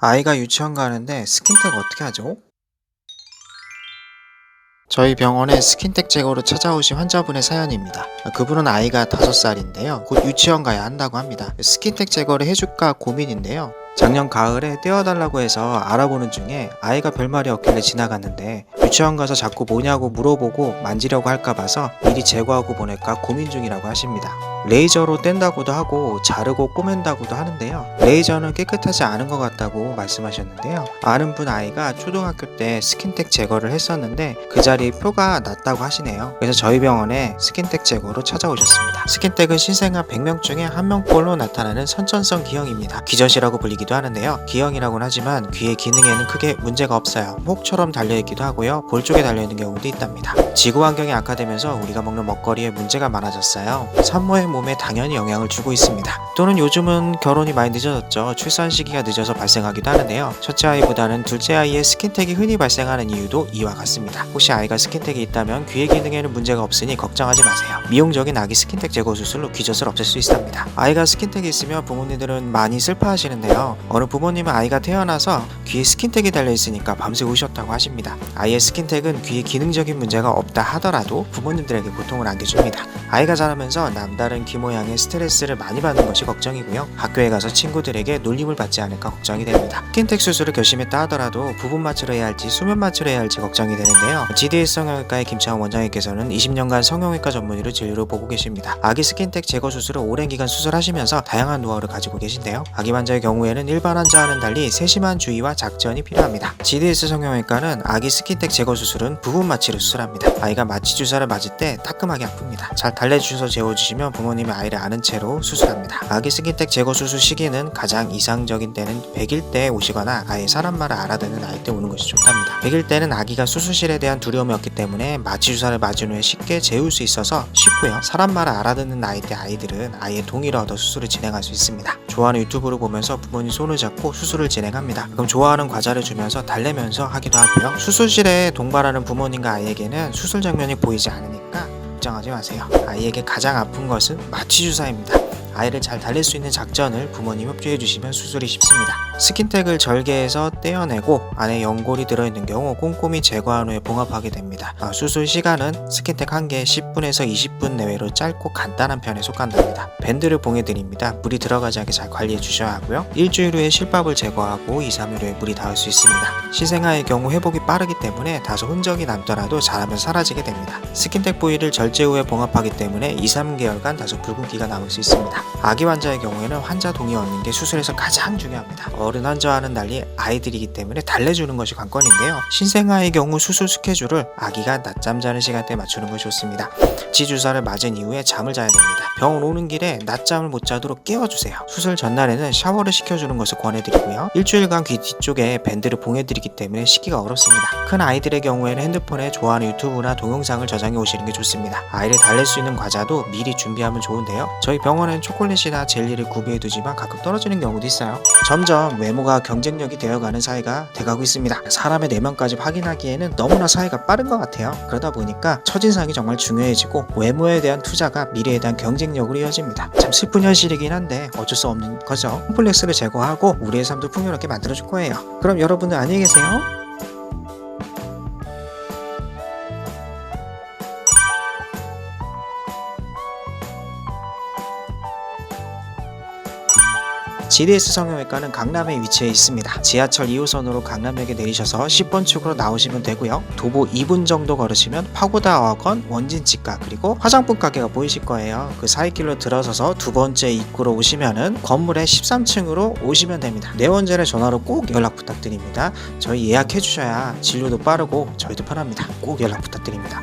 아이가 유치원 가는데 스킨텍 어떻게 하죠? 저희 병원에 스킨텍 제거로 찾아오신 환자분의 사연입니다. 그분은 아이가 5살인데요. 곧 유치원 가야 한다고 합니다. 스킨텍 제거를 해줄까 고민인데요. 작년 가을에 떼어달라고 해서 알아보는 중에 아이가 별말이 없길래 지나갔는데 유치원 가서 자꾸 뭐냐고 물어보고 만지려고 할까 봐서 미리 제거하고 보낼까 고민 중이라고 하십니다. 레이저로 뗀다고도 하고 자르고 꼬맨다고도 하는데요. 레이저는 깨끗하지 않은 것 같다고 말씀하셨는데요. 아는 분 아이가 초등학교 때 스킨텍 제거를 했었는데 그 자리에 표가 났다고 하시네요. 그래서 저희 병원에 스킨텍 제거로 찾아오셨습니다. 스킨텍은 신생아 100명 중에 1명꼴로 나타나는 선천성 기형입니다. 기저시라고 불리기도 하는데요. 기형이라고는 하지만 귀의 기능에는 크게 문제가 없어요. 혹처럼 달려있기도 하고요. 볼 쪽에 달려있는 경우도 있답니다. 지구 환경이 악화되면서 우리가 먹는 먹거리에 문제가 많아졌어요. 산모의 몸에 당연히 영향을 주고 있습니다. 또는 요즘은 결혼이 많이 늦어졌죠. 출산 시기가 늦어서 발생하기도 하는데요. 첫째 아이보다는 둘째 아이의 스킨텍이 흔히 발생하는 이유도 이와 같습니다. 혹시 아이가 스킨텍이 있다면 귀의 기능에는 문제가 없으니 걱정하지 마세요. 미용적인 아기 스킨텍 제거 수술로 귀젖을 없앨 수 있습니다. 아이가 스킨텍이 있으면 부모님들은 많이 슬퍼하시는데요. 어느 부모님은 아이가 태어나서 귀에 스킨텍이 달려있으니까 밤새 우셨다고 하십니다. 아이의 스킨텍은 귀에 기능적인 문제가 없다 하더라도 부모님들에게 고통을 안겨줍니다. 아이가 자라면서 남다른 귀 모양의 스트레스를 많이 받는 것이 걱정이고요. 학교에 가서 친구들에게 놀림을 받지 않을까 걱정이 됩니다. 스킨텍 수술을 결심했다 하더라도 부분 마취를 해야 할지 수면 마취를 해야 할지 걱정이 되는데요. GDS 성형외과의 김창원 원장님께서는 20년간 성형외과 전문의로 진료를 보고 계십니다. 아기 스킨텍 제거 수술을 오랜 기간 수술하시면서 다양한 노하우를 가지고 계신데요. 아기 환자의 경우에는 일반 환자와는 달리 세심한 주의와 작전이 필요합니다. GDS 성형외과는 아기 스킨텍 제거 수술은 부분 마취를 수술합니다. 아이가 마취 주사를 맞을 때 따끔하게 아픕니다. 잘 달래주셔서 재워주시면 부모님의 아이를 아는 채로 수술합니다. 아기 스킨텍 제거 수술 시기는 가장 이상적인 때는 100일 때 오시거나 아예 사람 말을 알아듣는 나이 때 오는 것이 좋답니다. 100일 때는 아기가 수술실에 대한 두려움이 없기 때문에 마취 주사를 맞은 후에 쉽게 재울 수 있어서 쉽고요. 사람 말을 알아듣는 나이 때 아이들은 아이의 동의를 얻어 수술을 진행할 수 있습니다. 좋아하는 유튜브를 보면서 부모님 손을 잡고 수술을 진행합니다. 그럼 좋아하는 과자를 주면서 달래면서 하기도 하고요. 수술실에 동반하는 부모님과 아이에게는 수술 장면이 보이지 않으니까 걱정하지 마세요. 아이에게 가장 아픈 것은 마취 주사입니다. 아이를 잘 달랠 수 있는 작전을 부모님 협조해 주시면 수술이 쉽습니다. 스킨텍을 절개해서 떼어내고 안에 연골이 들어있는 경우 꼼꼼히 제거한 후에 봉합하게 됩니다. 수술 시간은 스킨텍 1개에 10분에서 20분 내외로 짧고 간단한 편에 속한답니다. 밴드를 봉해드립니다. 물이 들어가지 않게 잘 관리해 주셔야 하고요. 일주일 후에 실밥을 제거하고 2-3일 후에 물이 닿을 수 있습니다. 신생아의 경우 회복이 빠르기 때문에 다소 흔적이 남더라도 잘하면 사라지게 됩니다. 스킨텍 부위를 절제 후에 봉합하기 때문에 2-3개월간 다소 붉은기가 남을 수 있습니다. 아기 환자의 경우에는 환자 동의 얻는 게 수술에서 가장 중요합니다. 어른 환자와는 달리 아이들이기 때문에 달래주는 것이 관건인데요. 신생아의 경우 수술 스케줄을 아기가 낮잠 자는 시간대에 맞추는 것이 좋습니다. 지주사를 맞은 이후에 잠을 자야 됩니다. 병원 오는 길에 낮잠을 못 자도록 깨워주세요. 수술 전날에는 샤워를 시켜주는 것을 권해드리고요. 일주일간 귀 뒤쪽에 밴드를 봉해드리기 때문에 씻기가 어렵습니다. 큰 아이들의 경우에는 핸드폰에 좋아하는 유튜브나 동영상을 저장해 오시는 게 좋습니다. 아이를 달랠 수 있는 과자도 미리 준비하면 좋은데요. 저희 병원은 초콜릿이나 젤리를 구비해두지만 가끔 떨어지는 경우도 있어요. 점점 외모가 경쟁력이 되어가는 사회가 돼가고 있습니다. 사람의 내면까지 확인하기에는 너무나 사회가 빠른 것 같아요. 그러다 보니까 첫인상이 정말 중요해지고 외모에 대한 투자가 미래에 대한 경쟁력으로 이어집니다. 참 슬픈 현실이긴 한데 어쩔 수 없는 거죠. 콤플렉스를 제거하고 우리의 삶도 풍요롭게 만들어줄 거예요. 그럼 여러분들 안녕히 계세요. GDS 성형외과는 강남에 위치해 있습니다. 지하철 2호선으로 강남역에 내리셔서 10번 출구로 나오시면 되고요. 도보 2분 정도 걸으시면 파고다 어건 원진치과 그리고 화장품 가게가 보이실 거예요. 그 사이길로 들어서서 두 번째 입구로 오시면은 건물의 13층으로 오시면 됩니다. 내원전에 전화로 꼭 연락 부탁드립니다. 저희 예약해 주셔야 진료도 빠르고 저희도 편합니다. 꼭 연락 부탁드립니다.